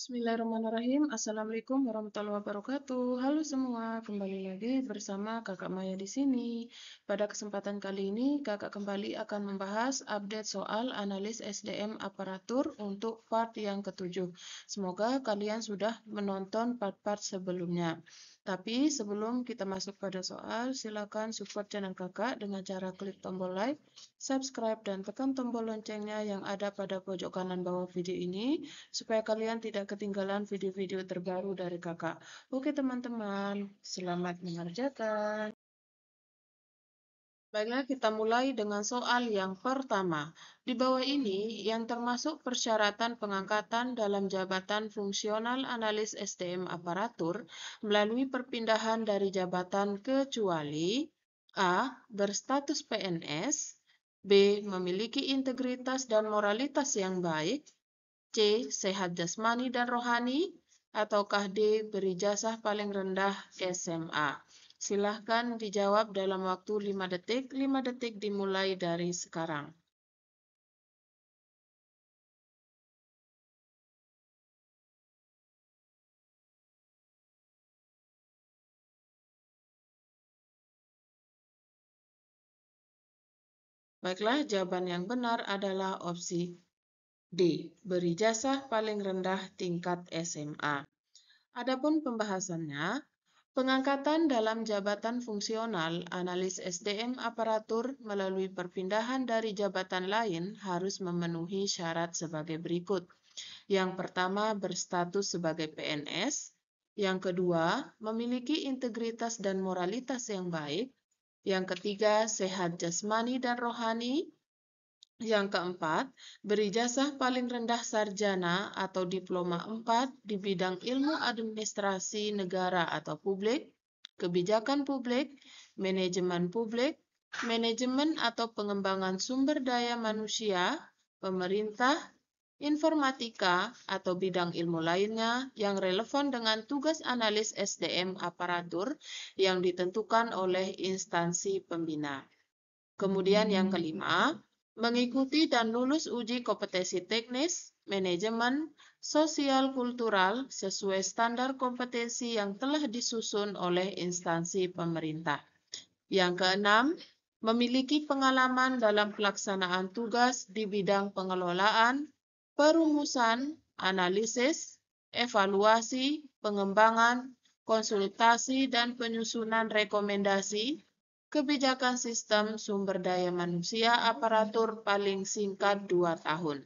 Bismillahirrahmanirrahim. Assalamualaikum warahmatullahi wabarakatuh. Halo semua, kembali lagi bersama Kakak Maya di sini. Pada kesempatan kali ini, Kakak kembali akan membahas update soal analis SDM aparatur untuk part yang ketujuh. Semoga kalian sudah menonton part-part sebelumnya. Tapi sebelum kita masuk pada soal, silakan support channel Kakak dengan cara klik tombol like, subscribe, dan tekan tombol loncengnya yang ada pada pojok kanan bawah video ini supaya kalian tidak ketinggalan video-video terbaru dari Kakak. Oke teman-teman, selamat mengerjakan. Baiklah, kita mulai dengan soal yang pertama. Di bawah ini yang termasuk persyaratan pengangkatan dalam jabatan fungsional analis SDM aparatur melalui perpindahan dari jabatan kecuali A. Berstatus PNS, B. Memiliki integritas dan moralitas yang baik, C. Sehat jasmani dan rohani, ataukah D. Berijazah paling rendah SMA. Silahkan dijawab dalam waktu 5 detik. 5 detik dimulai dari sekarang. Baiklah, jawaban yang benar adalah opsi D. Berijazah paling rendah tingkat SMA. Adapun pembahasannya, pengangkatan dalam jabatan fungsional analis SDM aparatur melalui perpindahan dari jabatan lain harus memenuhi syarat sebagai berikut. Yang pertama, berstatus sebagai PNS. Yang kedua, memiliki integritas dan moralitas yang baik. Yang ketiga, sehat jasmani dan rohani. Yang keempat, berijazah paling rendah sarjana atau diploma 4 di bidang ilmu administrasi negara atau publik, kebijakan publik, manajemen atau pengembangan sumber daya manusia, pemerintah, informatika, atau bidang ilmu lainnya yang relevan dengan tugas analis SDM aparatur yang ditentukan oleh instansi pembina. Kemudian yang kelima, mengikuti dan lulus uji kompetensi teknis, manajemen, sosial kultural sesuai standar kompetensi yang telah disusun oleh instansi pemerintah. Yang keenam, memiliki pengalaman dalam pelaksanaan tugas di bidang pengelolaan, perumusan, analisis, evaluasi, pengembangan, konsultasi, dan penyusunan rekomendasi kebijakan sistem sumber daya manusia aparatur paling singkat 2 tahun.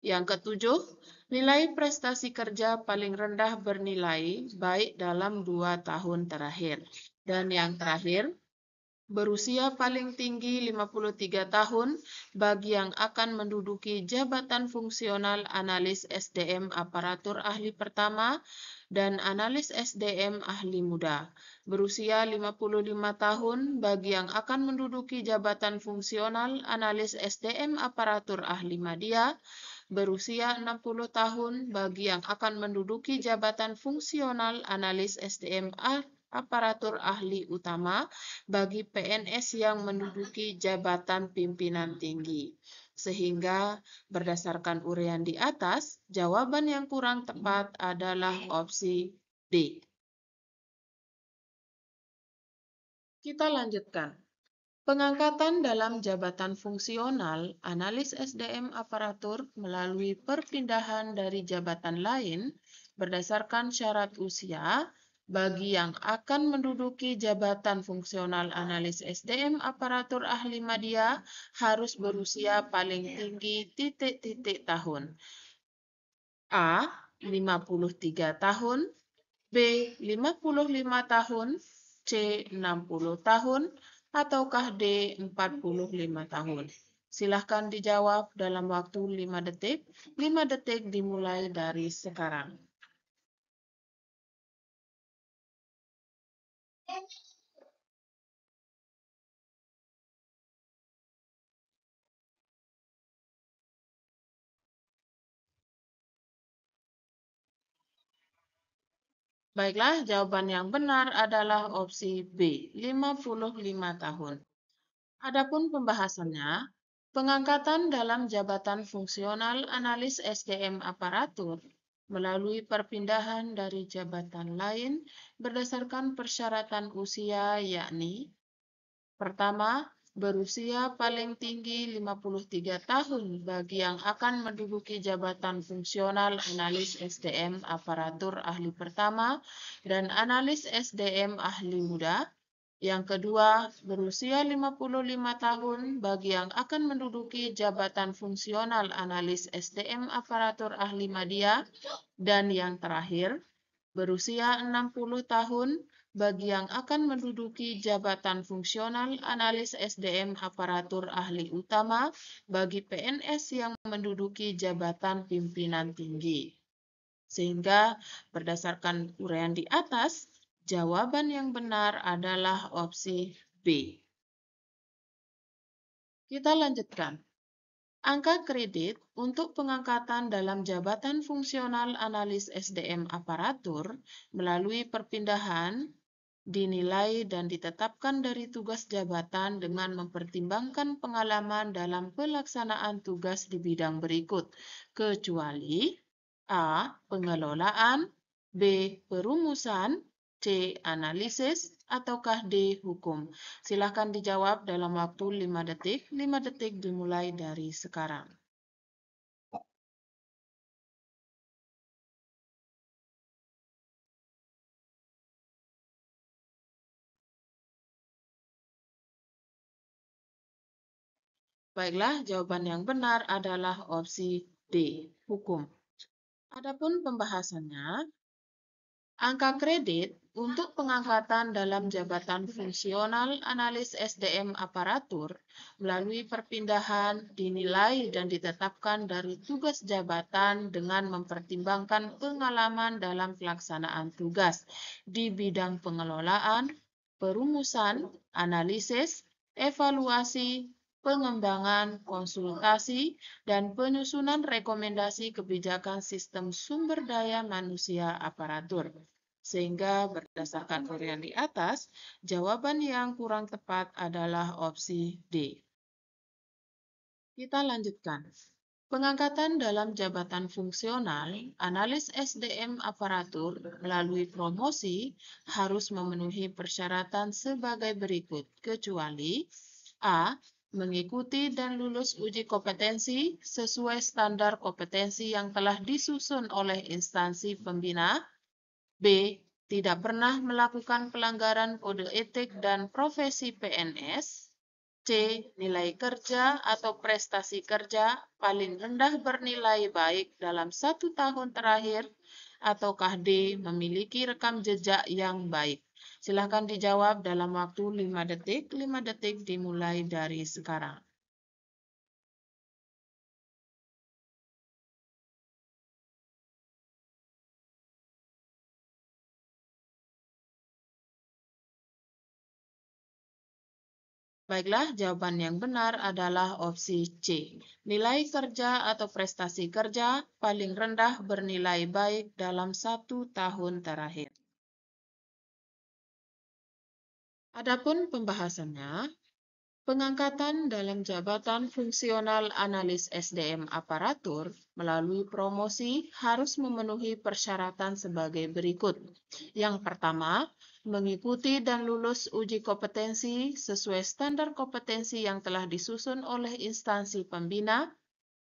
Yang ketujuh, nilai prestasi kerja paling rendah bernilai baik dalam 2 tahun terakhir. Dan yang terakhir, berusia paling tinggi 53 tahun bagi yang akan menduduki jabatan fungsional analis SDM aparatur ahli pertama dan analis SDM ahli muda. Berusia 55 tahun bagi yang akan menduduki jabatan fungsional analis SDM aparatur ahli media. Berusia 60 tahun bagi yang akan menduduki jabatan fungsional analis SDM aparatur ahli utama bagi PNS yang menduduki jabatan pimpinan tinggi. Sehingga berdasarkan uraian di atas, jawaban yang kurang tepat adalah opsi D. Kita lanjutkan. Pengangkatan dalam jabatan fungsional analis SDM aparatur melalui perpindahan dari jabatan lain berdasarkan syarat usia bagi yang akan menduduki jabatan fungsional analis SDM aparatur ahli media harus berusia paling tinggi titik-titik tahun. A. 53 tahun, B. 55 tahun, C. 60 tahun, ataukah D. 45 tahun. Silahkan dijawab dalam waktu 5 detik. 5 detik dimulai dari sekarang. Baiklah, jawaban yang benar adalah opsi B, 55 tahun. Adapun pembahasannya, pengangkatan dalam jabatan fungsional analis SDM aparatur melalui perpindahan dari jabatan lain berdasarkan persyaratan usia, yakni pertama, berusia paling tinggi 53 tahun bagi yang akan menduduki jabatan fungsional analis SDM aparatur ahli pertama dan analis SDM ahli muda. Yang kedua, berusia 55 tahun bagi yang akan menduduki jabatan fungsional analis SDM aparatur ahli media. Dan yang terakhir, berusia 60 tahun bagi yang akan menduduki jabatan fungsional analis SDM aparatur ahli utama bagi PNS yang menduduki jabatan pimpinan tinggi. Sehingga berdasarkan uraian di atas, jawaban yang benar adalah opsi B. Kita lanjutkan. Angka kredit untuk pengangkatan dalam jabatan fungsional analis SDM aparatur melalui perpindahan dinilai dan ditetapkan dari tugas jabatan dengan mempertimbangkan pengalaman dalam pelaksanaan tugas di bidang berikut, kecuali A. Pengelolaan, B. Perumusan, C. Analisis, ataukah D. Hukum. Silakan dijawab dalam waktu 5 detik. 5 detik dimulai dari sekarang. Baiklah, jawaban yang benar adalah opsi D. Hukum. Adapun pembahasannya, angka kredit untuk pengangkatan dalam jabatan fungsional analis SDM aparatur melalui perpindahan dinilai dan ditetapkan dari tugas jabatan dengan mempertimbangkan pengalaman dalam pelaksanaan tugas di bidang pengelolaan, perumusan, analisis, evaluasi, pengembangan, konsultasi, dan penyusunan rekomendasi kebijakan sistem sumber daya manusia aparatur. Sehingga berdasarkan uraian di atas, jawaban yang kurang tepat adalah opsi D. Kita lanjutkan. Pengangkatan dalam jabatan fungsional, analis SDM aparatur melalui promosi harus memenuhi persyaratan sebagai berikut, kecuali A. Mengikuti dan lulus uji kompetensi sesuai standar kompetensi yang telah disusun oleh instansi pembina. B. Tidak pernah melakukan pelanggaran kode etik dan profesi PNS. C. Nilai kerja atau prestasi kerja paling rendah bernilai baik dalam 1 tahun terakhir. Ataukah D. Memiliki rekam jejak yang baik. Silakan dijawab dalam waktu 5 detik. 5 detik dimulai dari sekarang. Baiklah, jawaban yang benar adalah opsi C. Nilai kerja atau prestasi kerja paling rendah bernilai baik dalam 1 tahun terakhir. Adapun pembahasannya, pengangkatan dalam jabatan fungsional analis SDM aparatur melalui promosi harus memenuhi persyaratan sebagai berikut. Yang pertama, mengikuti dan lulus uji kompetensi sesuai standar kompetensi yang telah disusun oleh instansi pembina.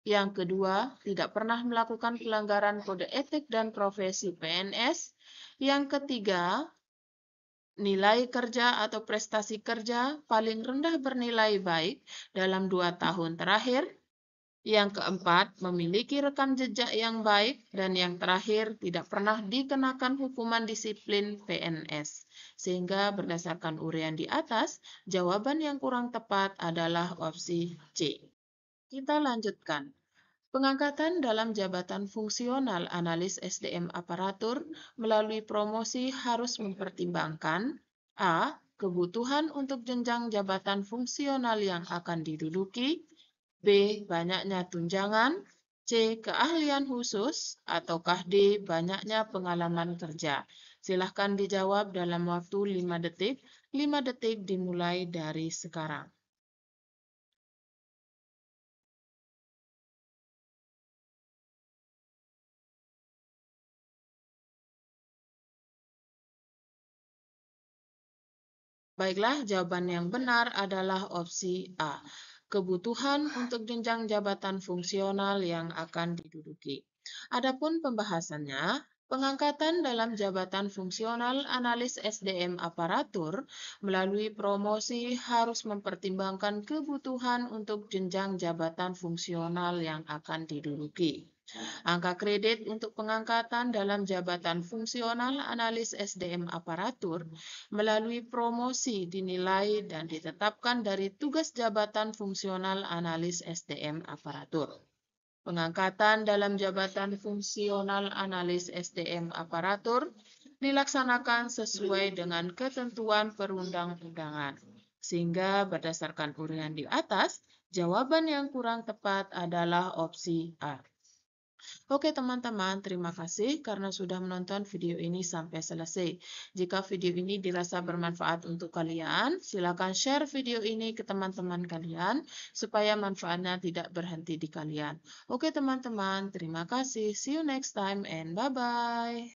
Yang kedua, tidak pernah melakukan pelanggaran kode etik dan profesi PNS. Yang ketiga, nilai kerja atau prestasi kerja paling rendah bernilai baik dalam 2 tahun terakhir. Yang keempat, memiliki rekam jejak yang baik. Dan yang terakhir, tidak pernah dikenakan hukuman disiplin PNS. Sehingga berdasarkan uraian di atas, jawaban yang kurang tepat adalah opsi C. Kita lanjutkan. Pengangkatan dalam jabatan fungsional analis SDM aparatur melalui promosi harus mempertimbangkan A. Kebutuhan untuk jenjang jabatan fungsional yang akan diduduki, B. Banyaknya tunjangan, C. Keahlian khusus, ataukah D. Banyaknya pengalaman kerja. Silahkan dijawab dalam waktu 5 detik. 5 detik dimulai dari sekarang. Baiklah, jawaban yang benar adalah opsi A. Kebutuhan untuk jenjang jabatan fungsional yang akan diduduki. Adapun pembahasannya, pengangkatan dalam jabatan fungsional analis SDM aparatur melalui promosi harus mempertimbangkan kebutuhan untuk jenjang jabatan fungsional yang akan diduduki. Angka kredit untuk pengangkatan dalam jabatan fungsional analis SDM aparatur melalui promosi dinilai dan ditetapkan dari tugas jabatan fungsional analis SDM aparatur. Pengangkatan dalam jabatan fungsional analis SDM aparatur dilaksanakan sesuai dengan ketentuan perundang-undangan. Sehingga berdasarkan uraian di atas, jawaban yang kurang tepat adalah opsi A. Oke teman-teman, terima kasih karena sudah menonton video ini sampai selesai. Jika video ini dirasa bermanfaat untuk kalian, silakan share video ini ke teman-teman kalian supaya manfaatnya tidak berhenti di kalian. Oke teman-teman, terima kasih. See you next time and bye-bye.